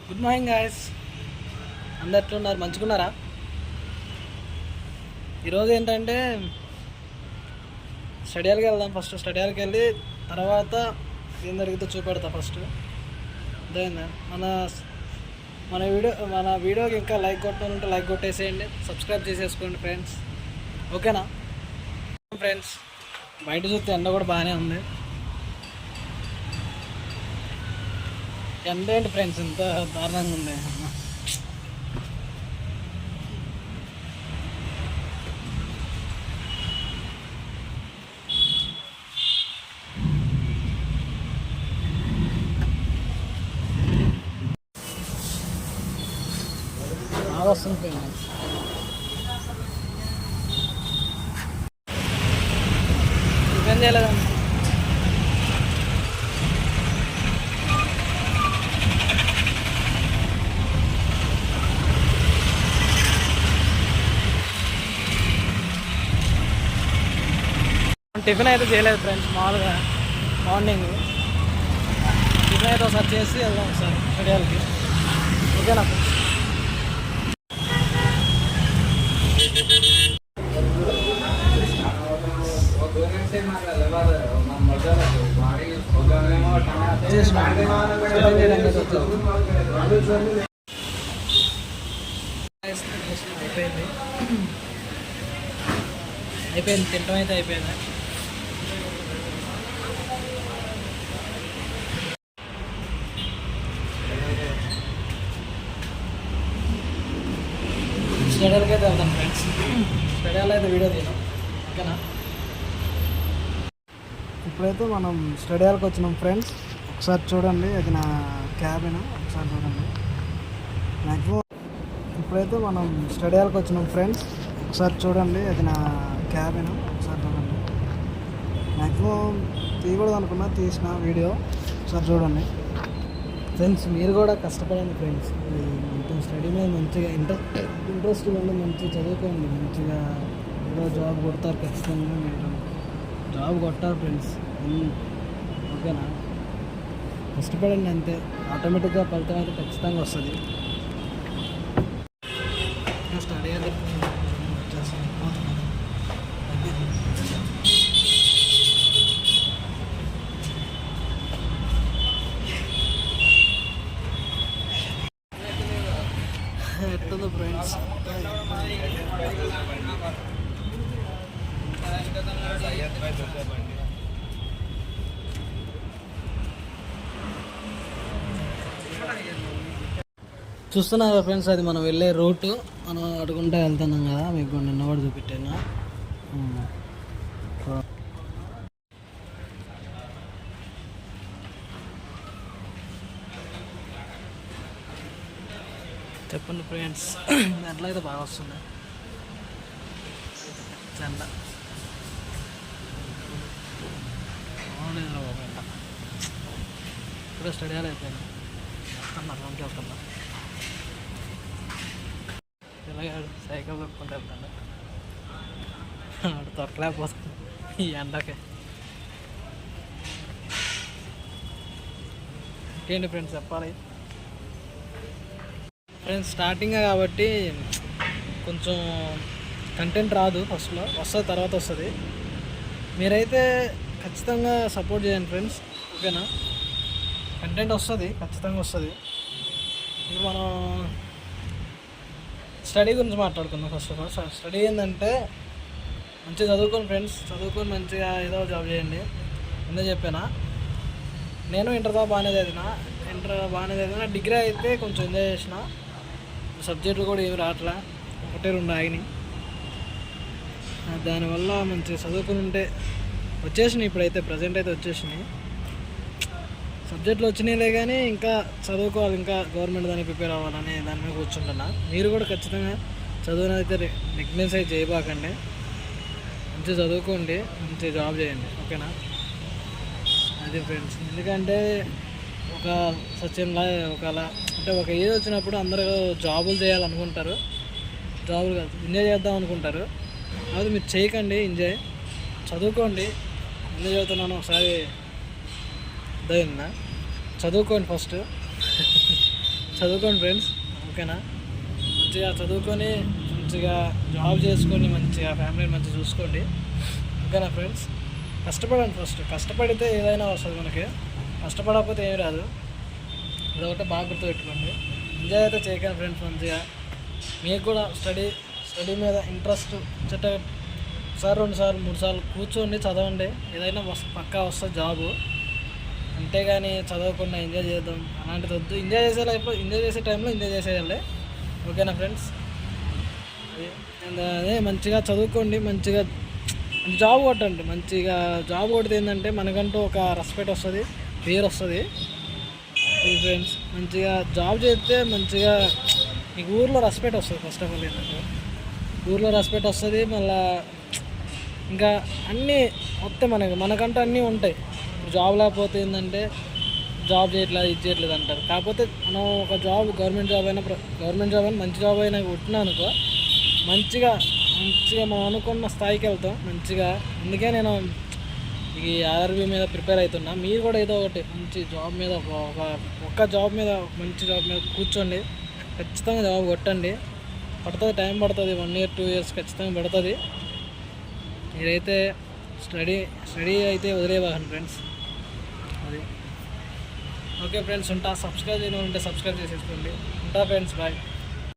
Good morning guys, అందరు ఎట్లున్నారు? మంచుకున్నారా? ఈరోజు ఏంటంటే స్టడీయాలకి వెళ్దాం. ఫస్ట్ స్టడీయాలకి వెళ్ళి తర్వాత ఏం జరిగితే చూపెడతా. ఫస్ట్ అదేందా మన వీడియోకి ఇంకా లైక్ కొట్టాలంటే లైక్ కొట్టేసేయండి, సబ్స్క్రైబ్ చేసేసుకోండి ఫ్రెండ్స్, ఓకేనా ఫ్రెండ్స్? బయట చూస్తే ఎండ కూడా బాగానే ఉంది. ఎండ ఏంటి ఫ్రెండ్స్ ఇంత దారుణంగా ఉంది? బాగా వస్తుంది ఫ్రెండ్స్. టిఫిన్ చేయలేదండి. టిఫిన్ అయితే చేయలేదు ఫ్రెండ్స్. మామూలుగా మార్నింగ్ టిఫిన్ అయితే ఒకసారి చేసి వెళ్దాం ఒకసారి స్టడీయాలకి, ఓకేనా ఫ్రెండ్స్? అయిపోయింది తింటం అయితే అయిపోయింది. స్టడీయాలకి అయితే వెళ్తాను ఫ్రెండ్స్. స్టడీయాలో అయితే వీడియో తీయడం, ఓకేనా? ఇప్పుడైతే మనం స్టడీయాలకు వచ్చినాం ఫ్రెండ్స్. ఒకసారి చూడండి, అది నా క్యాబిన్, ఒకసారి చూడండి. మ్యాక్సిమం ఇప్పుడైతే మనం స్టడీయాలకు వచ్చినాం ఫ్రెండ్స్. ఒకసారి చూడండి, అది నా క్యాబిన్, ఒకసారి చూడండి. మ్యాక్సిమం తీయకూడదు అనుకున్నా, తీసిన వీడియో ఒకసారి చూడండి ఫ్రెండ్స్. మీరు కూడా కష్టపడండి ఫ్రెండ్స్. మొత్తం స్టడీ మీద మంచిగా ఇంట్రెస్ట్ ఉండి మంచిగా చదువుకోండి. మంచిగా ఏదో జాబ్ కొడతారు ఖచ్చితంగా. మీరు జాబ్ కొట్టారు ఫ్రెండ్స్, ఓకేనా? కష్టపడండి అంతే, ఆటోమేటిక్గా ఫలితం అయితే ఖచ్చితంగా వస్తుంది. స్టడీ అయితే ఎట్టుందో ఫ్రెండ్స్. చూస్తున్నారు ఫ్రెండ్స్, అది మనం వెళ్ళే రూటు. మనం అడుగుంటే వెళ్తున్నాం కదా, మీకు నిన్న కూడా చూపెట్టాను. చెప్పండి ఫ్రెండ్స్, దాంట్లో అయితే బాగా వస్తుంది ఎండ. ఇప్పుడు స్టడీయాలు అయిపోయింది. వస్తున్నారు వెళ్తున్నా. ఇలాగే సైకిల్ కొట్టుకుంటూ వెళ్తాను. తొక్కలేకపోతుంది ఈ ఎండకి. ఇంకేంటి ఫ్రెండ్స్ చెప్పాలి? ఫ్రెండ్స్ స్టార్టింగ్ కాబట్టి కొంచెం కంటెంట్ రాదు ఫస్ట్లో, వస్తుంది తర్వాత వస్తుంది. మీరైతే ఖచ్చితంగా సపోర్ట్ చేయండి ఫ్రెండ్స్, ఓకేనా? కంటెంట్ వస్తుంది, ఖచ్చితంగా వస్తుంది. ఇప్పుడు మనం స్టడీ గురించి మాట్లాడుకుందాం. ఫస్ట్ ఆఫ్ ఆల్ స్టడీ ఏంటంటే మంచిగా చదువుకోండి ఫ్రెండ్స్. చదువుకొని మంచిగా ఏదో జాబ్ చేయండి. ఎందుకు చెప్పానా, నేను ఇంటర్ బాగానే చదివినా. డిగ్రీ అయితే కొంచెం ఎంజాయ్ చేసిన. సబ్జెక్టులు కూడా ఏమి రావట్లా, ఒకటే రెండు ఆగినాయి. దానివల్ల మంచిగా చదువుకుని ఉంటే వచ్చేసినాయి. ఇప్పుడైతే ప్రజెంట్ అయితే వచ్చేసినాయి సబ్జెక్టులు వచ్చినాయిలే, కానీ ఇంకా చదువుకోవాలి, ఇంకా గవర్నమెంట్ దాన్ని ప్రిపేర్ అవ్వాలని దాని మీద కూర్చుంటున్నా. మీరు కూడా ఖచ్చితంగా చదువుని అయితే నెగ్లెన్స్ అయితే చేయబాకండి. మంచిగా చదువుకోండి, మంచిగా జాబ్ చేయండి, ఓకేనా? అది ఫ్రెండ్స్. ఎందుకంటే ఒక సచిన్లా అంటే ఒక ఏజ్ వచ్చినప్పుడు అందరూ జాబులు చేయాలనుకుంటారు. జాబులు కాదు, ఎంజాయ్ చేద్దాం అనుకుంటారు. అది మీరు చేయకండి, ఎంజాయ్ చదువుకోండి. ఎందుకు చదువుతున్నాను ఒకసారి అర్థమైందా? చదువుకోండి ఫస్ట్. చదువుకోండి ఫ్రెండ్స్, ఓకేనా? మంచిగా చదువుకొని మంచిగా జాబ్ చేసుకొని మంచిగా ఫ్యామిలీని మంచిగా చూసుకోండి, ఓకేనా ఫ్రెండ్స్? కష్టపడండి, ఫస్ట్ కష్టపడితే ఏదైనా వస్తుంది మనకి, కష్టపడకపోతే ఏమి రాదు. ఇదొకటి బాగా గుర్తుపెట్టుకోండి. ఎంజాయ్ అయితే చేయకండి ఫ్రెండ్స్. మంచిగా మీకు కూడా స్టడీ మీద ఇంట్రెస్ట్ చెట్ట ఒకసారి 2 సార్లు 3 సార్లు కూర్చోండి, చదవండి, ఏదైనా పక్కా వస్తుంది జాబు. అంతేగాని చదవకుండా ఎంజాయ్ చేద్దాం అలాంటిది వద్దు. ఎంజాయ్ చేసే టైంలో ఎంజాయ్ చేసేయాలి, ఓకేనా ఫ్రెండ్స్? అదే మంచిగా చదువుకోండి, మంచిగా జాబ్ కొట్టండి. మంచిగా జాబ్ కొడితే ఏంటంటే మనకంటూ ఒక రెస్పెక్ట్ వస్తుంది, పేరు వస్తుంది ఫ్రెండ్స్. మంచిగా జాబ్ చేస్తే మంచిగా మీకు ఊర్లో రెస్పెక్ట్ వస్తుంది. ఫస్ట్ ఆఫ్ ఆల్ ఏంటంటే ఊర్లో రెస్పెక్ట్ వస్తుంది. మళ్ళీ ఇంకా అన్నీ మొత్తం మనకంటూ అన్నీ ఉంటాయి. జాబ్ లేకపోతే ఏంటంటే జాబ్ చేయట్లేదు, ఇది చేయట్లేదు అంటారు. కాకపోతే మనం ఒక జాబ్ గవర్నమెంట్ జాబ్ అయినా మంచి జాబ్ అయినా కొట్టినా అనుకో, మంచిగా మనం అనుకున్న స్థాయికి వెళ్తాం మంచిగా. అందుకే నేను ఈ ఆర్ఆర్బీ మీద ప్రిపేర్ అవుతున్నా. మీరు కూడా ఏదో ఒకటి మంచి జాబ్ మీద ఒక్క జాబ్ మీద మంచి జాబ్ మీద కూర్చోండి, ఖచ్చితంగా జాబ్ కొట్టండి. పడుతుంది, టైం పడుతుంది, 1 year 2 years ఖచ్చితంగా పడుతుంది. మీరైతే స్టడీ అయితే వదిలేవాకండి ఫ్రెండ్స్. అది ఓకే ఫ్రెండ్స్, ఉంటా. సబ్స్క్రైబ్ చేయడం ఉంటే సబ్స్క్రైబ్ చేసేసుకోండి. ఉంటా ఫ్రెండ్స్, బాయ్.